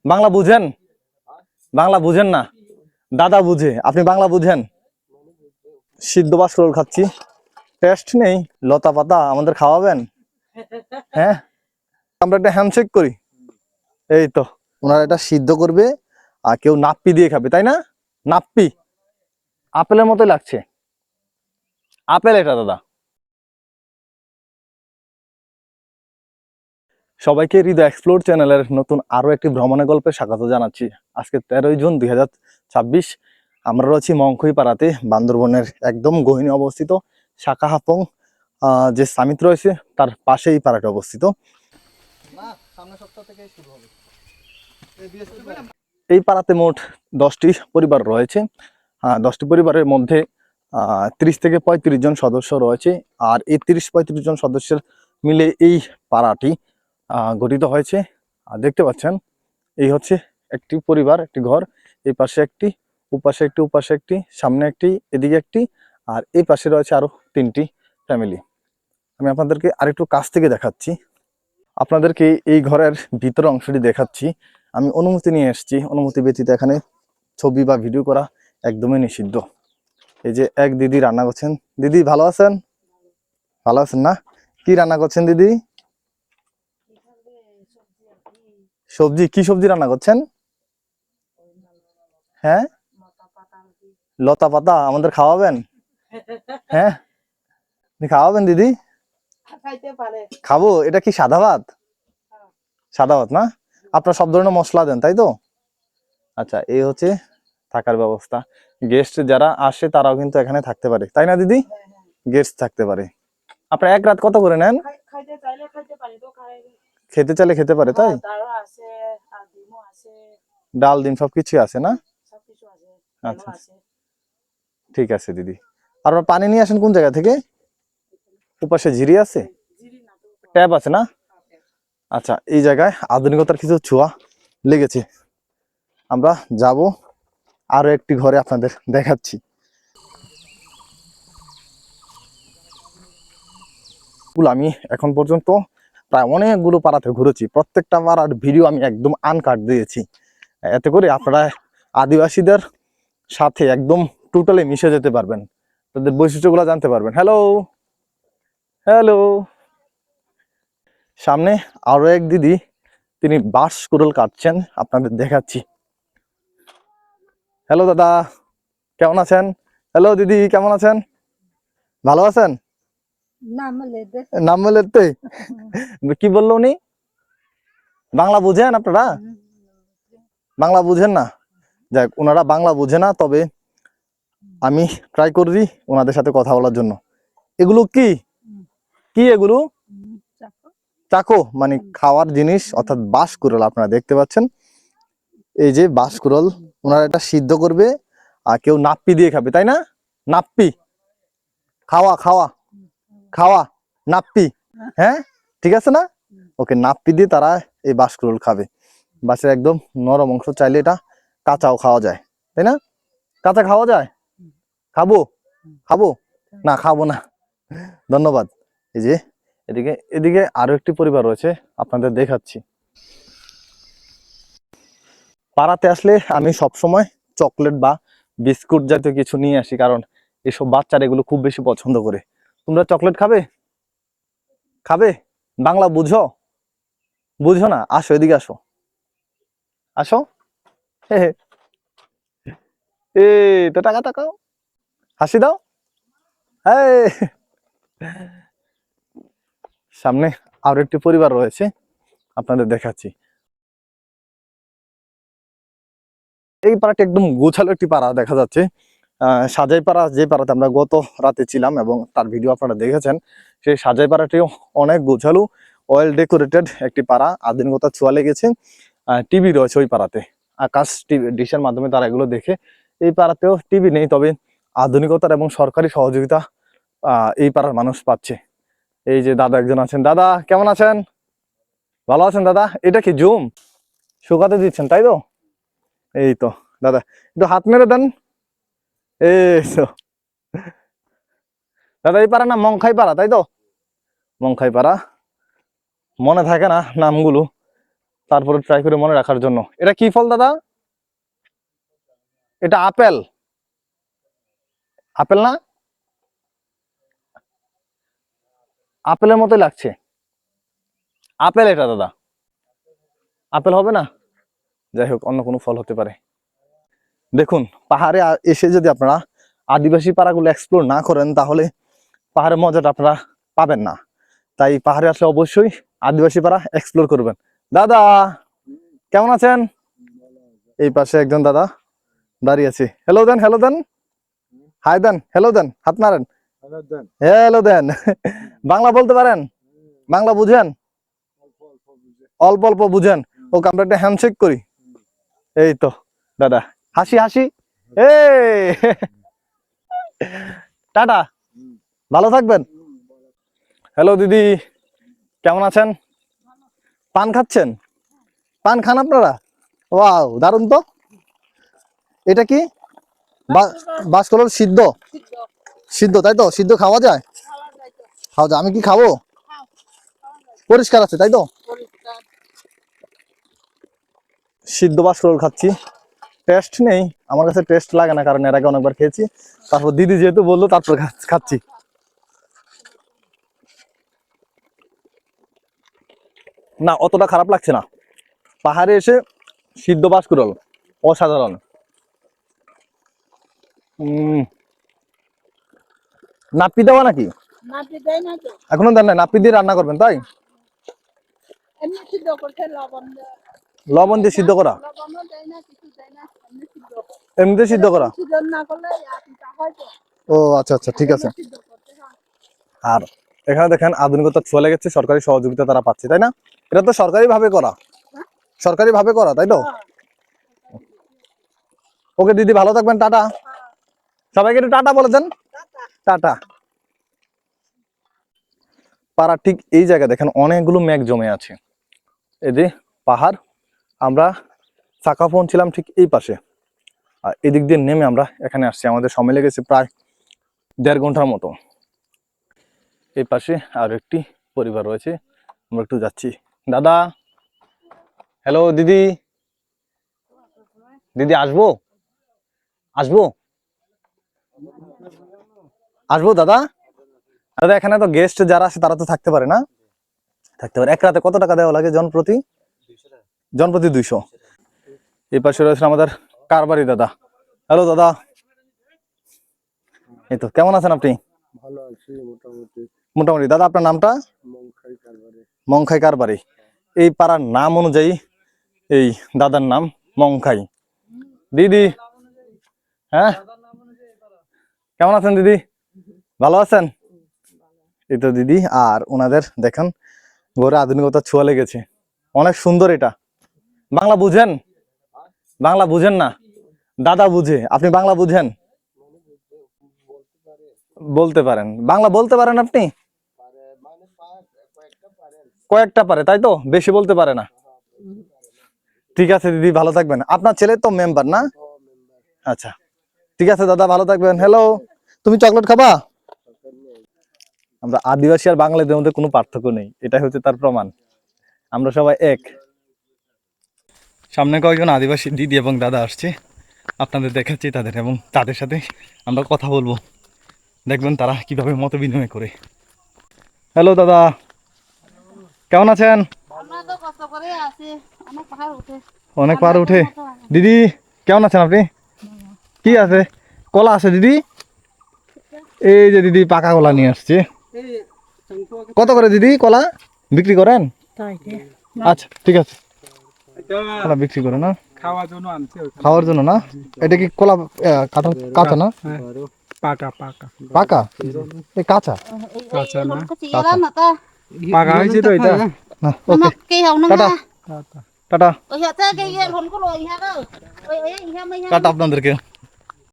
বাংলা বুঝেন? বাংলা বুঝেন না? দাদা বুঝে, আপনি বাংলা বুঝেন? সিদ্ধ বাসকরল খাচ্ছি, টেস্ট নেই। লতা পাতা আমাদের খাওয়াবেন? হ্যাঁ, আমরা একটা হ্যান্ডশেক করি। এই তো, ওনারা এটা সিদ্ধ করবে আর কেউ নাপ্পি দিয়ে খাবে, তাই না? নাপ্পি আপেলের মতোই লাগছে, আপেল এটা দাদা। সবাইকে হৃদয় এক্সপ্লোর চ্যানেলের নতুন আরো একটি ভ্রমণের গল্পে স্বাগত জানাচ্ছি। আজকে 13ই জুন 2026। আমরা রয়েছি মংখুই পাড়াতে, বান্দরবনের একদম গহীনে অবস্থিত শাকাহাপং যে সামিট রয়েছে তার পাশেই পাড়াটা অবস্থিত। সামনের সপ্তাহ থেকে শুরু হবে। এই পাড়াতে মোট 10টি পরিবার রয়েছে। 10টি পরিবারের মধ্যে 30 থেকে 35 জন সদস্য রয়েছে। আর এই 30-35 জন সদস্যের মিলে এই পাড়াটি গঠিত হয়েছে। দেখতে পাচ্ছেন, এই হচ্ছে একটি পরিবার, একটি ঘর। এই পাশে একটি, ওপাশে একটি, ওপাশে একটি, সামনে একটি, এদিকে একটি, আর এই পাশে রয়েছে আরো 3টি ফ্যামিলি। আমি আপনাদেরকে আরেকটু কাছ থেকে দেখাচ্ছি। আপনাদেরকে এই ঘরের ভিতর অংশটি দেখাচ্ছি। আমি অনুমতি নিয়ে এসেছি, অনুমতি ব্যতীত এখানে ছবি বা ভিডিও করা একদমই নিষিদ্ধ। এই যে এক দিদি রান্না করছেন। দিদি ভালো আছেন? ভালো আছেন না? কি রান্না করছেন দিদি? সবজি? কি সবজি রান্না করছেন? হ্যাঁ, লতা পাতা আমাদের খাওয়াবেন? হ্যাঁ, খাওয়াবেন দিদি? খাবো। এটা কি সাদা ভাত? সাদা ভাত না? আপনার সব ধরনের মশলা দেন, তাই তো? আচ্ছা, এই হচ্ছে থাকার ব্যবস্থা। গেস্ট যারা আসে তারাও কিন্তু এখানে থাকতে পারে, তাই না দিদি? গেস্ট থাকতে পারে। আপনার এক রাত কত করে নেন? খেতে চাইলে খেতে পারে, তাই? ডাল ডিম সবকিছু আছে না? আচ্ছা, ঠিক আছে দিদি। আর পানি নিয়ে আসেন কোন জায়গা থেকে? ওপাশে ঝিরি আছে, ট্যাপ আছে না? আচ্ছা, এই জায়গায় আধুনিকতার কিছু ছোঁয়া লেগেছে। আমরা যাব আরো একটি ঘরে, আপনাদের দেখাচ্ছি। আমি এখন পর্যন্ত প্রায় অনেকগুলো পাড়াতে ঘুরেছি, প্রত্যেকটা পাড়ার ভিডিও আমি একদম আনকাট দিয়েছি। এতে করে আপনারা আদিবাসীদের সাথে একদম টোটালি মিশে যেতে পারবেন, তাদের বৈশিষ্ট্যগুলো জানতে পারবেন। Hello hello. সামনে আরো এক দিদি, তিনি বাঁশ কুড়াল কাটছেন, আপনাদের দেখাচ্ছি। হ্যালো দাদা, কেমন আছেন? হ্যালো দিদি, কেমন আছেন? ভালো আছেন? নাম বলতে কি বললো উনি? বাংলা বুঝেন আপনারা? বাংলা বুঝেন না? যাক, ওনারা বাংলা বুঝে না, তবে আমি ট্রাই করি ওনাদের সাথে কথা বলার জন্য। এগুলো কি কি এগুলো? চাকো মানে খাওয়ার জিনিস, অর্থাৎ বাঁশ কুড়াল। আপনারা দেখতে পাচ্ছেন, এই যে বাঁশ কুড়াল, ওনারা এটা সিদ্ধ করবে আর কেউ নাপ্পি দিয়ে খাবে, তাই না? নাপ্পি খাওয়া খাওয়া খাওয়া নাপ্পি, হ্যাঁ ঠিক আছে না? ওকে, নাপ্পি দিয়ে তারা এই বাঁশ কুড়াল খাবে। বাঁশের একদম নরম অংশ, চাইলে এটা কাঁচাও খাওয়া যায়, তাই না? কাঁচা খাওয়া যায়? খাবো? খাবো না, খাবো না, ধন্যবাদ। এই যে এদিকে এদিকে আরো একটি পরিবার রয়েছে, আপনাদের দেখাচ্ছি। পাড়াতে আসলে আমি সবসময় চকলেট বা বিস্কুট জাতীয় কিছু নিয়ে আসি, কারণ এসব বাচ্চারা এগুলো খুব বেশি পছন্দ করে। তোমরা চকলেট খাবে? খাবে? বাংলা বুঝো? বুঝো না? আসো, এদিকে আসো, আসো। হে হে, তো টাকা টাকাও, হাসি দাও। হ্যাঁ, সামনে আরো একটি পরিবার রয়েছে, আপনাদের দেখাচ্ছি। এই পাড়াটি একদম গোছালো একটি পাড়া দেখা যাচ্ছে। সাজাই পাড়া, যে পাড়াতে আমরা গত রাতে ছিলাম এবং তার ভিডিও আপনারা দেখেছেন, সেই সাজাই পাড়াটিও অনেক গোছালো, ওয়েল ডেকোরেটেড একটি পাড়া। আধুনিকতার ছোঁয়া লেগেছে। টিভি রয়েছে ওই পাড়াতে, আকাশ টিভি ডিশের মাধ্যমে তারা এগুলো দেখে। এই পাড়াতেও টিভি নেই, তবে আধুনিকতার এবং সরকারি সহযোগিতা এই পাড়ার মানুষ পাচ্ছে। এই যে দাদা একজন আছেন। দাদা কেমন আছেন? ভালো আছেন দাদা? এটা কি জুম শুকাতে দিচ্ছেন, তাই তো? এই তো দাদা, একটু হাত মেরে দেন। এই তো দাদা, এই পাড়া না মংখাই পাড়া, তাই তো? মংখাই পাড়া, মনে থাকে না নামগুলো, তারপরে ট্রাই করে মনে রাখার জন্য। এটা কি ফল দাদা? এটা আপেল, আপেল না? আপেলের মতোই লাগছে। আপেল এটা দাদা, আপেল হবে না? যাই হোক, অন্য কোনো ফল হতে পারে। দেখুন, পাহাড়ে এসে যদি আপনারা আদিবাসী পাড়াগুলো এক্সপ্লোর না করেন তাহলে পাহাড়ের মজাটা আপনারা পাবেন না। তাই পাহাড়ে আসলে অবশ্যই আদিবাসী পাড়া এক্সপ্লোর করবেন। দাদা কেমন আছেন? এই পাশে একজন দাদা দাঁড়িয়ে আছে। হ্যালো দেন, হ্যালো দেন, হাই দেন, হ্যালো দেন, হাত মারেন, হ্যালো দেন। বাংলা বলতে পারেন? বাংলা বুঝেন? অল্প অল্প বুঝেন? ওকে, আমরা একটা হ্যান্ডশেক করি। এই তো দাদা, হাসি হাসি, এই টাটা, ভালো থাকবেন। হ্যালো দিদি, কেমন আছেন? পান খাচ্ছেন? পান খান আপনারা? ওয়াও, দারুণ তো। এটা কি? বাসকলার সিদ্ধ? সিদ্ধ, তাই তো? সিদ্ধ খাওয়া যায়? খাওয়া যায়। আমি কি খাবো? পরিষ্কার আছে তাই তো? সিদ্ধ বাসকল খাচ্ছি। টেস্ট নেই আমার কাছে, টেস্ট লাগে না, কারণ এর আগে অনেকবার খেয়েছি। তারপর দিদি যেহেতু বললো তারপর খাচ্ছি। না, অতটা খারাপ লাগছে না। পাহাড়ে এসে সিদ্ধ বাসকল অসাধারণ। নাপ্পি দেওয়া নাকি? এখনো দেন নাই? নাপ্পি দিয়ে রান্না করবেন তাই? লবণ দিয়ে সিদ্ধ করা? এমনিতে সিদ্ধ করা? ও আচ্ছা আচ্ছা, ঠিক আছে। আর এখানে দেখেন আধুনিকতা ছোঁয়া লেগেছে, সরকারি সহযোগিতা তারা পাচ্ছে, তাই না? এটা তো সরকারি ভাবে করা, সরকারি ভাবে করা, তাই তো? ওকে দিদি, ভালো থাকবেন, টাটা। সবাইকে একটু টাটা বলে দেন, টাটা। পাড়ার ঠিক এই জায়গা দেখেন অনেকগুলো মেঘ জমে আছে। এই যে পাহাড়, আমরা চাকা পৌঁছছিলাম ঠিক এই পাশে, আর এদিক দিয়ে নেমে আমরা এখানে আসছি। আমাদের সময় লেগেছে প্রায় 1.5 ঘন্টার মতো। এই পাশে আর একটি পরিবার রয়েছে, আমরা একটু যাচ্ছি। দাদা, হ্যালো দিদি, দিদি আসবো? আসবো? আসবো দাদা? দাদা এখানে তো গেস্ট যারা আছে তারা তো থাকতে পারে না? থাকতে পারে। এক রাতে কত টাকা দেওয়া লাগে জনপ্রতি? জনপ্রতি 200। এই পাশে রয়েছে আমাদের কারবারি দাদা। হ্যালো দাদা, এই তো, কেমন আছেন আপনি? ভালো আছি মোটামুটি। মোটামুটি। দাদা আপনার নামটা? মংখাই কারবারে। মংখাই কারবারি। এই পাড়ার নাম অনুযায়ী এই দাদার নাম মংখাই। দিদি, হ্যাঁ কেমন আছেন দিদি? ভালো আছেন? এই তো দিদি, আর ওনাদের দেখেন ঘরে আধুনিকতা ছোঁয়া লেগেছে, অনেক সুন্দর। এটা বাংলা বুঝেন? বাংলা বুঝেন না? দাদা বুঝে, আপনি বাংলা বুঝেন? বলতে পারেন? বাংলা বলতে পারেন আপনি? কয়েকটা পারে, তাই তো? বেশি বলতে পারে না। ঠিক আছে দিদি, ভালো থাকবেন। আপনার ছেলে তো মেম্বার না? আচ্ছা, ঠিক আছে দাদা, ভালো থাকবেন। হ্যালো, তুমি চকলেট খাবা? আমরা আদিবাসী আর বাঙালিদের মধ্যে কোনো পার্থক্য নেই, এটাই হচ্ছে তার প্রমাণ। আমরা সবাই এক। সামনে কয়েকজন আদিবাসী দিদি এবং দাদা আসছে, আপনাদের দেখাচ্ছি তাদের, এবং তাদের সাথে আমরা কথা বলবো, দেখবেন তারা কিভাবে মত বিনিময় করে। হ্যালো দাদা, কেমন আছেন? অনেক পাহাড় উঠে। দিদি কেমন আছেন আপনি? কি আছে? কলা আছে দিদি? এই যে দিদি পাকা কলা নিয়ে আসছে। কত করে দিদি কলা বিক্রি করেন? আচ্ছা ঠিক আছে, কলা বিক্রি করে না? খাওয়ার জন্য না? এটা কি কলা কাঁচা না? পাকা পাকা পাকা? এই কাঁচা? কাঁচা না, কাঁচা। পাকা হয়েছে তো এটা। না, ওকে, টাটা টাটা। টাটা আপনাদেরকে।